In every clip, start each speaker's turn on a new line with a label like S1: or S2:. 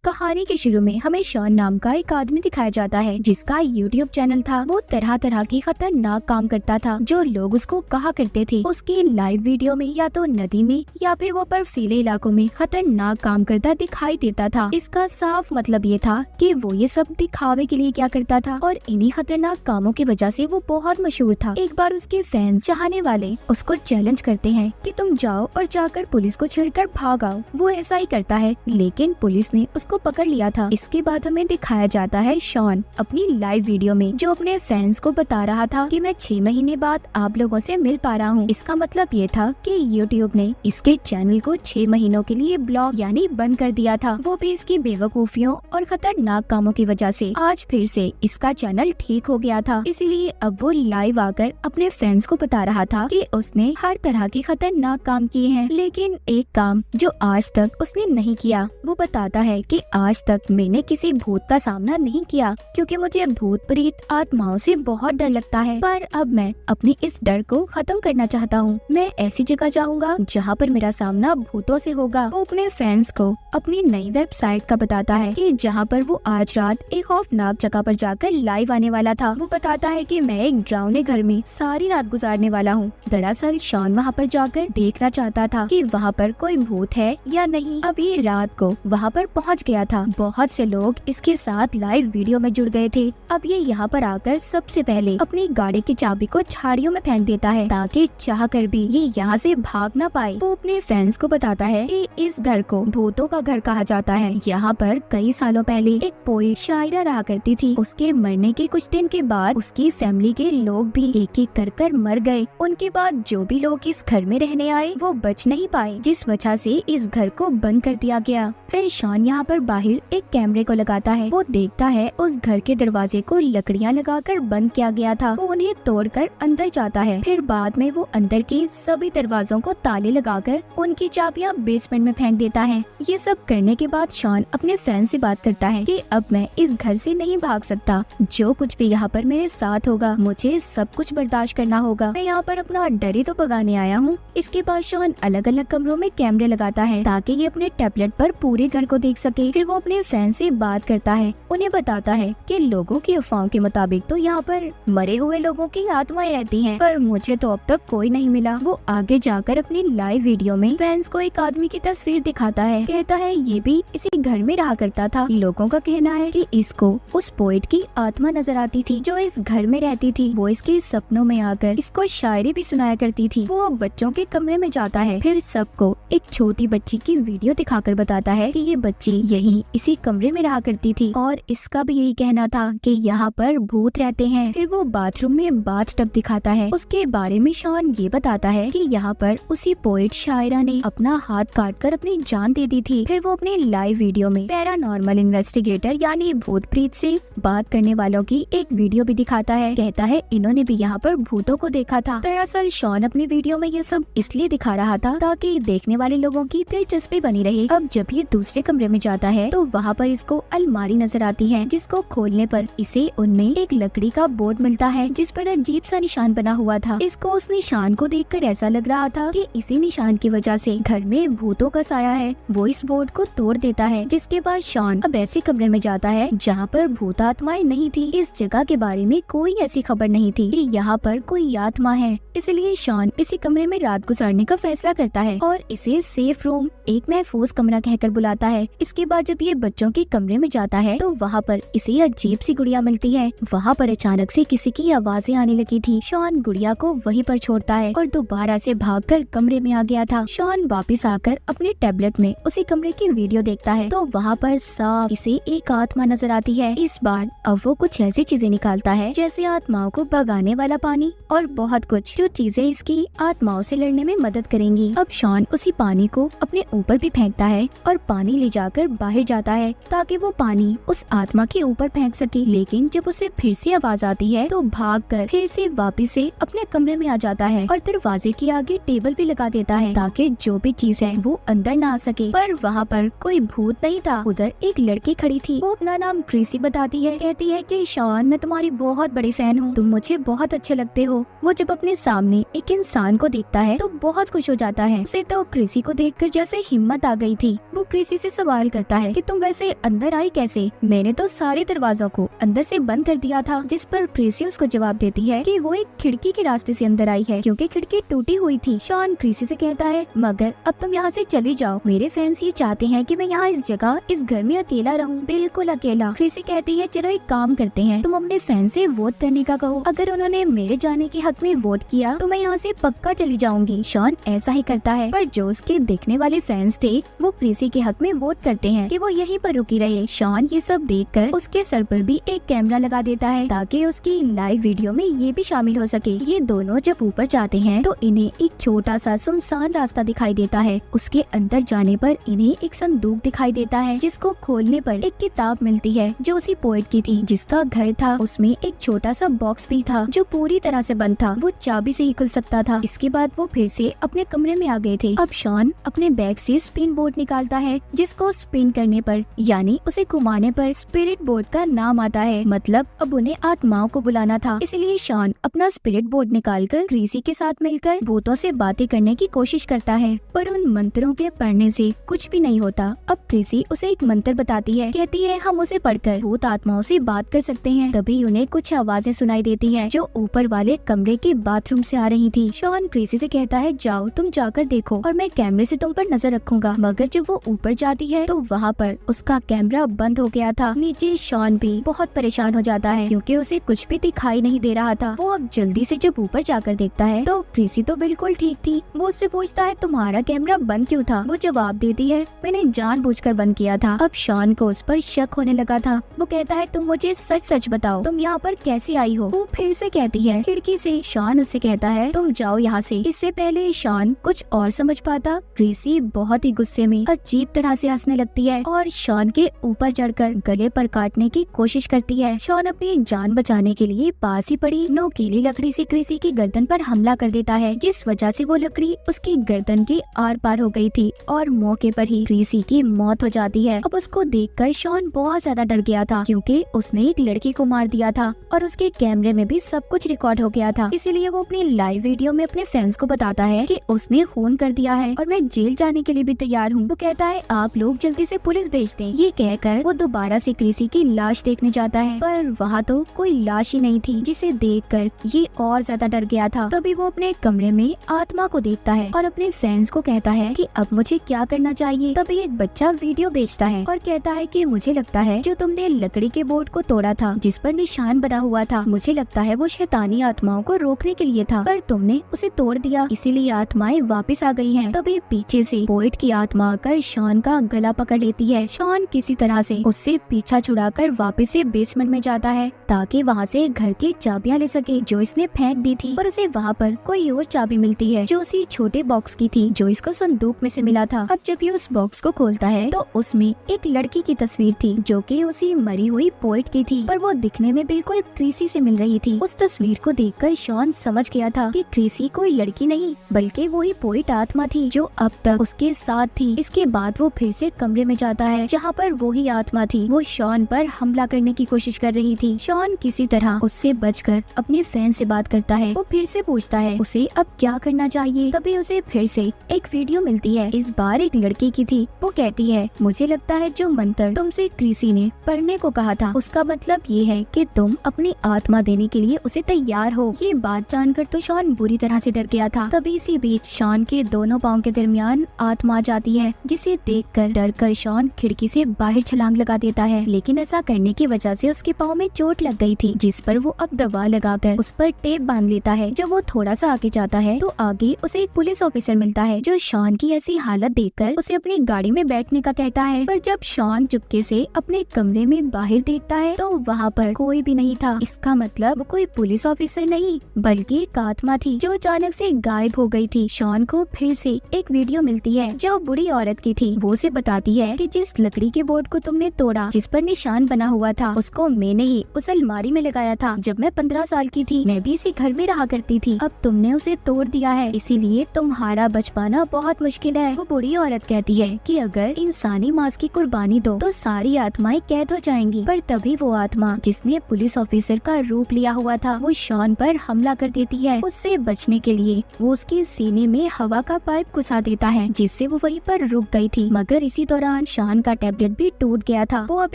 S1: कहानी के शुरू में हमें शॉन नाम का एक आदमी दिखाया जाता है जिसका यूट्यूब चैनल था। वो तरह तरह की खतरनाक काम करता था जो लोग उसको कहा करते थे। उसके लाइव वीडियो में या तो नदी में या फिर वो बर्फीले इलाकों में खतरनाक काम करता दिखाई देता था। इसका साफ मतलब ये था कि वो ये सब दिखावे के लिए क्या करता था और इन्हीं खतरनाक कामों की वजह से वो बहुत मशहूर था। एक बार उसके फैंस चाहने वाले उसको चैलेंज करते हैं कि तुम जाओ और जाकर पुलिस को छेड़कर भाग आओ। वो ऐसा ही करता है, लेकिन पुलिस ने उसको पकड़ लिया था। इसके बाद हमें दिखाया जाता है शॉन अपनी लाइव वीडियो में जो अपने फैंस को बता रहा था कि मैं 6 महीने बाद आप लोगों से मिल पा रहा हूँ। इसका मतलब ये था कि यूट्यूब ने इसके चैनल को 6 महीनों के लिए ब्लॉक यानी बंद कर दिया था, वो भी इसकी बेवकूफियों और खतरनाक कामों की वजह से। आज फिर से इसका चैनल ठीक हो गया था, इसीलिए अब वो लाइव आकर अपने फैंस को बता रहा था कि उसने हर तरह के खतरनाक काम किए हैं, लेकिन एक काम जो आज तक उसने नहीं किया। वो बताता है कि आज तक मैंने किसी भूत का सामना नहीं किया क्योंकि मुझे भूत प्रेत आत्माओं से बहुत डर लगता है, पर अब मैं अपनी इस डर को खत्म करना चाहता हूँ। मैं ऐसी जगह जाऊँगा जहाँ पर मेरा सामना भूतों से होगा। वो अपने फैंस को अपनी नई वेबसाइट का बताता है कि जहाँ पर वो आज रात एक खौफनाक जगह पर जाकर लाइव आने वाला था। वो बताता है कि मैं एक डरावने घर में सारी रात गुजारने वाला हूँ। दरअसल शॉन वहाँ पर जाकर देखना चाहता था कि वहाँ पर कोई भूत है या नहीं। अब ये रात को वहाँ पर पहुँच गया था। बहुत से लोग इसके साथ लाइव वीडियो में जुड़ गए थे। अब ये यहाँ पर आकर सबसे पहले अपनी गाड़ी की चाबी को झाड़ियों में फेंक देता है ताकि चाह कर भी ये यहाँ से भाग ना पाए। वो अपने फैंस को बताता है कि इस घर को भूतों का घर कहा जाता है। यहाँ पर कई सालों पहले एक पोएट शायरा रहा करती थी। उसके मरने के कुछ दिन के बाद उसकी फैमिली के लोग भी एक एक कर मर गए। उनके बाद जो भी लोग इस घर में रहने आए वो बच नहीं पाए, जिस वजह से इस घर को बंद कर दिया गया। फिर शॉन यहाँ पर बाहर एक कैमरे को लगाता है। वो देखता है उस घर के दरवाजे को लकड़ियाँ लगाकर बंद किया गया था। वो उन्हें तोड़कर अंदर जाता है। फिर बाद में वो अंदर के सभी दरवाजों को ताले लगाकर उनकी चाबियाँ बेसमेंट में फेंक देता है। ये सब करने के बाद शॉन अपने फैन से बात करता है कि अब मैं इस घर से नहीं भाग सकता। जो कुछ भी यहाँ पर मेरे साथ होगा मुझे सब कुछ बर्दाश्त करना होगा। मैं यहाँ पर अपना डर ही तो भगाने आया हूँ। इसके बाद शॉन अलग अलग कमरों में कैमरे लगाता है ताकि ये अपने टैबलेट पर पूरे घर को देख सके। फिर वो अपने फैन से बात करता है, उन्हें बताता है कि लोगों की अफवाहों के मुताबिक तो यहाँ पर मरे हुए लोगों की आत्माएं रहती हैं, पर मुझे तो अब तक कोई नहीं मिला। वो आगे जाकर अपनी लाइव वीडियो में फैंस को एक आदमी की तस्वीर दिखाता है। कहता है ये भी इसी घर में रहा करता था। लोगों का कहना है कि इसको उस पोएट की आत्मा नजर आती थी जो इस घर में रहती थी। वो इसके सपनों में आकर इसको शायरी भी सुनाया करती थी। वो बच्चों के कमरे में जाता है, फिर सबको एक छोटी बच्ची की वीडियो दिखाकर बताता है कि ये बच्ची यही इसी कमरे में रहा करती थी और इसका भी यही कहना था कि यहाँ पर भूत रहते हैं। फिर वो बाथरूम में बाथ टब दिखाता है। उसके बारे में शॉन ये बताता है कि यहाँ पर उसी पोएट शायरा ने अपना हाथ काटकर अपनी जान दे दी थी। फिर वो अपने लाइव वीडियो में पैरानॉर्मल इन्वेस्टिगेटर यानी भूत प्रेत से बात करने वालों की एक वीडियो भी दिखाता है। कहता है इन्होंने भी यहाँ पर भूतों को देखा था। दरअसल शॉन अपनी वीडियो में ये सब इसलिए दिखा रहा था ताकि देखने वाले लोगों की दिलचस्पी बनी रहे। अब जब ये दूसरे कमरे में जाता है तो वहाँ पर इसको अलमारी नजर आती है, जिसको खोलने पर इसे उनमें एक लकड़ी का बोर्ड मिलता है जिस पर अजीब सा निशान बना हुआ था। इसको उस निशान को देखकर ऐसा लग रहा था कि इसी निशान की वजह से घर में भूतों का साया है। वो इस बोर्ड को तोड़ देता है, जिसके बाद शॉन अब ऐसे कमरे में जाता है जहाँ पर भूत आत्माएं नहीं थी। इस जगह के बारे में कोई ऐसी खबर नहीं थी कि यहाँ पर कोई आत्मा है, इसलिए शॉन इसी कमरे में रात गुजारने का फैसला करता है और इसे सेफ रूम, एक महफूज कमरा कहकर बुलाता है। इसके बाद जब ये बच्चों के कमरे में जाता है तो वहाँ पर इसे अजीब सी गुड़िया मिलती है। वहाँ पर अचानक से किसी की आवाजें आने लगी थी। शॉन गुड़िया को वहीं पर छोड़ता है और दोबारा से भागकर कमरे में आ गया था। शॉन वापस आकर अपने टैबलेट में उसी कमरे की वीडियो देखता है तो वहाँ पर साफ इसे एक आत्मा नजर आती है। इस बार अब वो कुछ ऐसी चीजें निकालता है जैसे आत्माओं को भगाने वाला पानी और बहुत कुछ, जो चीजें इसकी आत्माओं से लड़ने में मदद करेंगी। अब शॉन उसी पानी को अपने ऊपर भी फेंकता है और पानी ले जाकर बाहर जाता है ताकि वो पानी उस आत्मा के ऊपर फेंक सके। लेकिन जब उसे फिर से आवाज आती है तो भागकर फिर से वापस से अपने कमरे में आ जाता है और दरवाजे के आगे टेबल भी लगा देता है ताकि जो भी चीज है वो अंदर ना आ सके। पर वहाँ पर कोई भूत नहीं था। उधर एक लड़की खड़ी थी। वो अपना नाम क्रिसी बताती है। कहती है कि शॉन मैं तुम्हारी बहुत बड़ी फैन हूँ, तुम मुझे बहुत अच्छे लगते हो। वो जब अपने सामने एक इंसान को देखता है तो बहुत खुश हो जाता है। उसे तो क्रिसी को देखकर जैसे हिम्मत आ गई थी। वो क्रिसी से सवाल करता पूछता है कि तुम वैसे अंदर आई कैसे? मैंने तो सारे दरवाजों को अंदर से बंद कर दिया था। जिस पर क्रिसी उसको जवाब देती है कि वो एक खिड़की के रास्ते से अंदर आई है क्योंकि खिड़की टूटी हुई थी। शॉन क्रिसी से कहता है मगर अब तुम यहाँ से चली जाओ, मेरे फैंस ये चाहते हैं कि मैं यहाँ इस जगह इस घर में अकेला रहूँ, बिल्कुल अकेला। क्रिसी कहती है चलो एक काम करते हैं, तुम अपने फैंस से वोट करने का कहो, अगर उन्होंने मेरे जाने के हक में वोट किया तो मैं यहाँ से पक्का चली जाऊंगी। शॉन ऐसा ही करता है, पर जो उसके देखने वाले फैंस थे वो क्रिसी के हक में वोट करते हैं कि वो यहीं पर रुकी रहे। शॉन ये सब देखकर उसके सर पर भी एक कैमरा लगा देता है ताकि उसकी लाइव वीडियो में ये भी शामिल हो सके। ये दोनों जब ऊपर जाते हैं तो इन्हें एक छोटा सा सुनसान रास्ता दिखाई देता है। उसके अंदर जाने पर इन्हें एक संदूक दिखाई देता है जिसको खोलने पर एक किताब मिलती है जो उसी पोएट की थी जिसका घर था। उसमें एक छोटा सा बॉक्स भी था जो पूरी तरह से बंद था, वो चाबी से ही खुल सकता था। इसके बाद वो फिर से अपने कमरे में आ गए थे। अब शॉन अपने बैग से स्पिन बोर्ड निकालता है जिसको स्पिन करने पर यानी उसे घुमाने पर स्पिरिट बोर्ड का नाम आता है, मतलब अब उन्हें आत्माओं को बुलाना था। इसलिए शॉन अपना स्पिरिट बोर्ड निकालकर क्रिसी के साथ मिलकर भूतों से बातें करने की कोशिश करता है, पर उन मंत्रों के पढ़ने से कुछ भी नहीं होता। अब क्रिसी उसे एक मंत्र बताती है, कहती है हम उसे पढ़कर भूत आत्माओं से बात कर सकते हैं। तभी उन्हें कुछ आवाजें सुनाई देती हैं जो ऊपर वाले कमरे के बाथरूम से आ रही थी। शॉन क्रिसी से कहता है जाओ तुम जाकर देखो और मैं कैमरे से तुम पर नजर रखूंगा। मगर जब वो ऊपर जाती है तो वहाँ पर उसका कैमरा बंद हो गया था। नीचे शॉन भी बहुत परेशान हो जाता है क्योंकि उसे कुछ भी दिखाई नहीं दे रहा था। वो अब जल्दी से जब ऊपर जाकर देखता है तो क्रिसी तो बिल्कुल ठीक थी। वो उससे पूछता है तुम्हारा कैमरा बंद क्यों था? वो जवाब देती है मैंने जानबूझकर बंद किया था। अब शॉन को उस पर शक होने लगा था। वो कहता है तुम मुझे सच सच बताओ तुम यहाँ पर कैसे आई हो? वो फिर से कहती है खिड़की से। शॉन उससे कहता है तुम जाओ यहाँ से। इससे पहले शॉन कुछ और समझ पाता, क्रिसी बहुत ही गुस्से में अजीब तरह से हंसने लगती है और शॉन के ऊपर चढ़कर गले पर काटने की कोशिश करती है। शॉन अपनी जान बचाने के लिए पास ही पड़ी नोकीली लकड़ी से क्रिसी की गर्दन पर हमला कर देता है, जिस वजह से वो लकड़ी उसकी गर्दन के आर पार हो गई थी और मौके पर ही क्रिसी की मौत हो जाती है। अब उसको देखकर शॉन बहुत ज्यादा डर गया था क्योंकि उसने एक लड़की को मार दिया था और उसके कैमरे में भी सब कुछ रिकॉर्ड हो गया था। इसीलिए वो अपनी लाइव वीडियो में अपने फैंस को बताता है कि उसने खून कर दिया है और मैं जेल जाने के लिए भी तैयार हूँ। वो कहता है आप लोग जल्दी से पुलिस भेज दें। ये कहकर वो दोबारा से क्रिसी की लाश देखने जाता है, पर वहाँ तो कोई लाश ही नहीं थी, जिसे देखकर ये और ज्यादा डर गया था। तभी वो अपने कमरे में आत्मा को देखता है और अपने फैंस को कहता है कि अब मुझे क्या करना चाहिए। तभी एक बच्चा वीडियो भेजता है और कहता है कि मुझे लगता है जो तुमने लकड़ी के बोर्ड को तोड़ा था जिस पर निशान बना हुआ था, मुझे लगता है वो शैतानी आत्माओं को रोकने के लिए था, पर तुमने उसे तोड़ दिया, इसीलिए आत्माएं वापस आ गई हैं। तभी पीछे से पोएट की आत्मा आकर शॉन का गला पकड़ लेती है। शॉन किसी तरह से उससे पीछा छुड़ाकर वापस से बेसमेंट में जाता है ताकि वहाँ से घर की चाबियां ले सके जो इसने फेंक दी थी, पर उसे वहाँ पर कोई और चाबी मिलती है जो उसी छोटे बॉक्स की थी जो इसको संदूक में से मिला था। अब जब ये उस बॉक्स को खोलता है तो उसमें एक लड़की की तस्वीर थी जो कि उसी मरी हुई पोएट की थी, पर वो दिखने में बिल्कुल क्रिसी से मिल रही थी। उस तस्वीर को देखकर शॉन समझ गया था कि क्रिसी कोई लड़की नहीं बल्कि वही पोएट आत्मा थी जो अब तक उसके साथ थी। इसके बाद वो फिर से कमरे में जाता है जहाँ पर वही आत्मा थी, वो शॉन पर हमला करने की कोशिश कर रही थी। शॉन किसी तरह उससे बचकर अपने फैन से बात करता है। वो फिर से पूछता है उसे अब क्या करना चाहिए। तभी उसे फिर से एक वीडियो मिलती है, इस बार एक लड़की की थी। वो कहती है मुझे लगता है जो मंत्र तुमसे क्रिसी ने पढ़ने को कहा था उसका मतलब ये है कि तुम अपनी आत्मा देने के लिए उसे तैयार हो। ये बात जानकर तो शॉन बुरी तरह से डर गया था। तभी इसी बीच शॉन के दोनों पाँव के दरमियान आत्मा आ जाती है, जिसे देखकर डरकर शॉन खिड़की से बाहर छलांग लगा देता है, लेकिन ऐसा करने की वजह से उसके पाँव में चोट लग गई थी, जिस पर वो अब दवा लगाकर उस पर टेप बांध लेता है। जब वो थोड़ा सा आगे जाता है तो आगे उसे एक पुलिस ऑफिसर मिलता है जो शॉन की ऐसी हालत देखकर उसे अपनी गाड़ी में बैठने का कहता है, पर जब शॉन चुपके से अपने कमरे में बाहर देखता है तो वहाँ पर कोई भी नहीं था। इसका मतलब कोई पुलिस ऑफिसर नहीं बल्कि एक आत्मा थी जो अचानक से गायब हो गई थी। शॉन को फिर से एक वीडियो मिलती है जो बूढ़ी औरत की थी। वो उसे बताती है कि जिस लकड़ी के बोर्ड को तुमने तोड़ा जिस पर निशान बना हुआ था उसको मैंने ही उस अलमारी में लगाया था जब मैं 15 साल की थी। मैं भी इसी घर में रहा करती थी। अब तुमने उसे तोड़ दिया है, इसीलिए तुम्हारा बच पाना बहुत मुश्किल है। वो बूढ़ी औरत कहती है कि अगर इंसानी मांस की कुर्बानी दो तो सारी आत्माएं कैद हो जाएंगी। पर तभी वो आत्मा जिसने पुलिस ऑफिसर का रूप लिया हुआ था वो शॉन पर हमला कर देती है। उससे बचने के लिए वो उसके सीने में हवा का पाइप घुसा देता है जिससे वो वहीं पर रुक गई थी। मगर इसी दौरान दौरान शॉन का टैबलेट भी टूट गया था। वो अब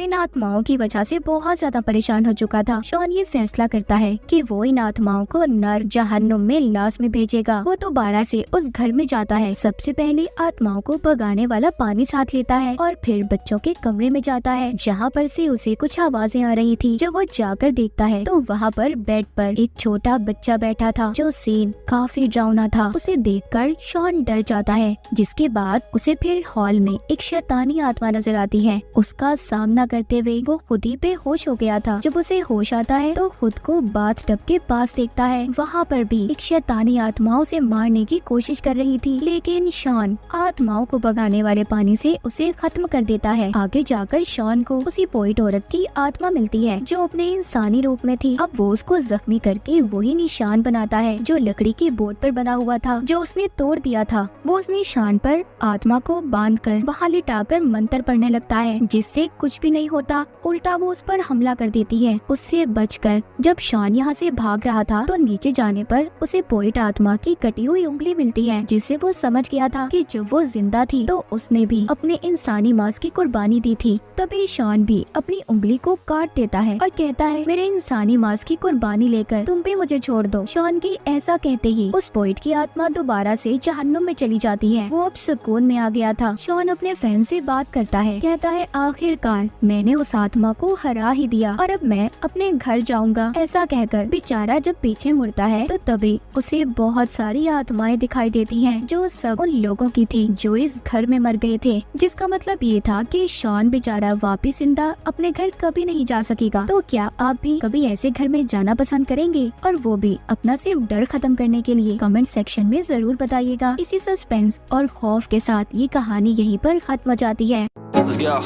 S1: इन आत्माओं की वजह से बहुत ज्यादा परेशान हो चुका था। शॉन ये फैसला करता है कि वो इन आत्माओं को नर जहन्नुम में लाश में भेजेगा। वो दोबारा से उस घर में जाता है। सबसे पहले आत्माओं को भगाने वाला पानी साथ लेता है और फिर बच्चों के कमरे में जाता है, जहाँ पर से उसे कुछ आवाजें आ रही थी। जब वो जाकर देखता है तो वहाँ पर बेड पर एक छोटा बच्चा बैठा था। जो सीन काफी डरावना था। उसे देखकर शॉन डर जाता है। जिसके बाद उसे फिर हॉल में एक शैतानी आत्मा नजर आती है। उसका सामना करते हुए वो खुद ही बेहोश हो गया था। जब उसे होश आता है तो खुद को बाथटब के पास देखता है। वहाँ पर भी एक शैतानी आत्मा उसे मारने की कोशिश कर रही थी, लेकिन शॉन आत्माओं को भगाने वाले पानी से उसे खत्म कर देता है। आगे जाकर शॉन को उसी पोइट औरत की आत्मा मिलती है जो अपने इंसानी रूप में थी। अब वो उसको जख्मी करके वही निशान बनाता है जो लकड़ी के बोर्ड पर बना हुआ था, जो उसने तोड़ दिया था। वो उस निशान पर आत्मा को बांधकर वहाँ लिटाकर मंत्र पढ़ने लगता है, जिससे कुछ भी नहीं होता। उल्टा वो उस पर हमला कर देती है। उससे बचकर जब शॉन यहाँ से भाग रहा था तो नीचे जाने पर उसे पोइट आत्मा की कटी हुई उंगली मिलती है, जिससे वो समझ गया था कि जब वो जिंदा थी तो उसने भी अपने इंसानी मांस की कुर्बानी दी थी। तभी शॉन भी अपनी उंगली को काट देता है और कहता है, मेरे इंसानी मांस की कुर्बानी लेकर तुम भी मुझे छोड़ दो। शॉन की ऐसा कहते ही उस पोइट की आत्मा दोबारा से जहन्नुम में चली जाती है। वो अब सुकून में आ गया था। शॉन अपने फैन से बात करता है, कहता है, आखिरकार मैंने उस आत्मा को हरा ही दिया और अब मैं अपने घर जाऊंगा। ऐसा कहकर बेचारा जब पीछे मुड़ता है तो तभी उसे बहुत सारी आत्माएं दिखाई देती हैं, जो सब उन लोगों की थी जो इस घर में मर गए थे। जिसका मतलब ये था कि शॉन बेचारा वापिस जिंदा अपने घर कभी नहीं जा सकेगा। तो क्या आप भी कभी ऐसे घर में जाना पसंद करेंगे, और वो भी अपना सिर्फ डर खत्म करने के लिए? कमेंट सेक्शन में जरूर बताइएगा। इसी सस्पेंस और खौफ के साथ ये कहानी यहीं पर खत्म हो जाती है।
S2: Let's go.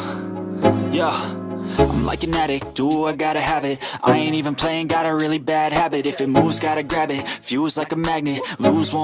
S2: Yeah. I'm like an addict, do I gotta have it. I ain't even playing, got a really bad habit. If it moves, gotta grab it. Fuse like a magnet, lose one.